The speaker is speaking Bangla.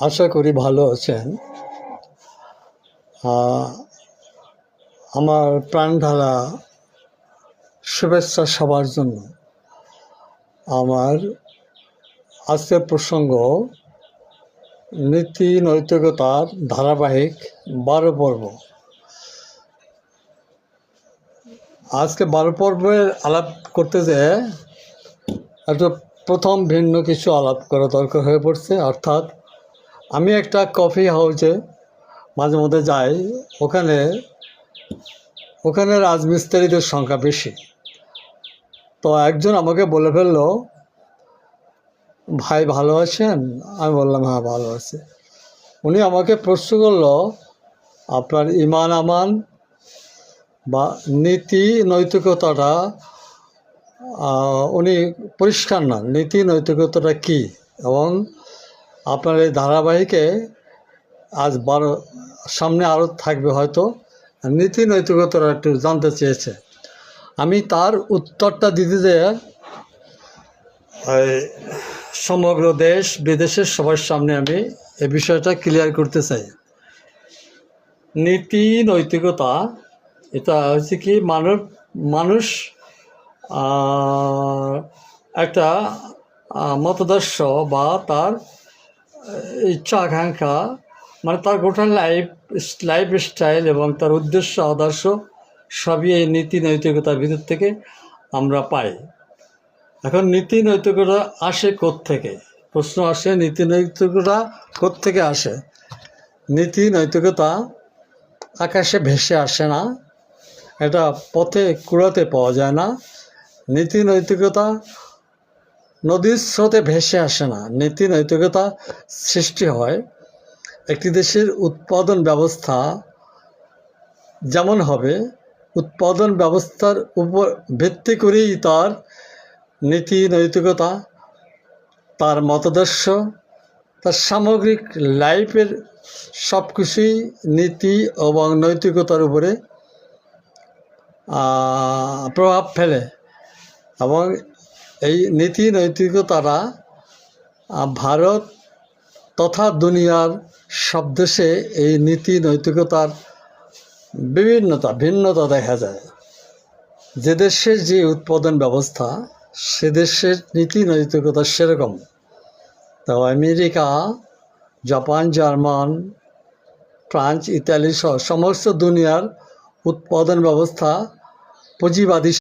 আশা করি ভালো আছেন। আমার প্রাণঢালা শুভেচ্ছা সবার জন্য। আমার আজকের প্রসঙ্গ নীতি নৈতিকতার ধারাবাহিক 12 পর্ব। আজকে 12 পর্বের আলাপ করতে যেয়ে একটা প্রথম ভিন্ন কিছু আলাপ করা দরকার হয়ে পড়ছে। অর্থাৎ আমি একটা কফি হাউসে মাঝে মধ্যে যাই, ওখানে রাজমিস্ত্রিদের সংখ্যা বেশি। তো একজন আমাকে বলে ফেললো, ভাই ভালো আছেন? আমি বললাম হ্যাঁ ভালো আছি। উনি আমাকে প্রশ্ন করলো, আপনার ইমান আমান বা নীতি নৈতিকতাটা উনি পরিষ্কার না, নীতি নৈতিকতাটা কী, এবং আপনার এই ধারাবাহিকে আজ 12 সামনে আরও থাকবে হয়তো, নীতি নৈতিকতাটা একটু জানতে চেয়েছে। আমি তার উত্তরটা দিতে যেয়ে সমগ্র দেশ বিদেশের সবার সামনে আমি এই বিষয়টা ক্লিয়ার করতে চাই। নীতি নৈতিকতা এটা হচ্ছে কি, মানুষ একটা মতাদর্শ বা তার ইচ্ছা আকাঙ্ক্ষা, মানে তার গোটা লাইফ স্টাইল এবং তার উদ্দেশ্য আদর্শ সবই এই নীতি নৈতিকতার ভিতর থেকে আমরা পাই। এখন নীতি নৈতিকতা আসে কোত্থেকে? প্রশ্ন আসে, নীতি নৈতিকতা কোত্থেকে আসে? নীতি নৈতিকতা আকাশে ভেসে আসে না, এটা পথে কুড়াতে পাওয়া যায় না। নীতি নৈতিকতা নদীর স্রোতে ভেসে আসে না। নীতি নৈতিকতা সৃষ্টি হয় একটি দেশের উৎপাদন ব্যবস্থা যেমন হবে, উৎপাদন ব্যবস্থার উপর ভিত্তি করেই তার নীতি নৈতিকতা, তার মতাদর্শ, তার সামগ্রিক লাইফের সব কিছুই নীতি এবং নৈতিকতার উপরে প্রভাব ফেলে। এবং এই নীতি নৈতিকতাটা ভারত তথা দুনিয়ার সব দেশে এই নীতি নৈতিকতার ভিন্নতা দেখা যায়। যে দেশের যে উৎপাদন ব্যবস্থা, সে দেশের নীতি নৈতিকতা সেরকম। তো America, Japan, German, France, Italy সহ সমস্ত দুনিয়ার উৎপাদন ব্যবস্থা পুঁজিবাদী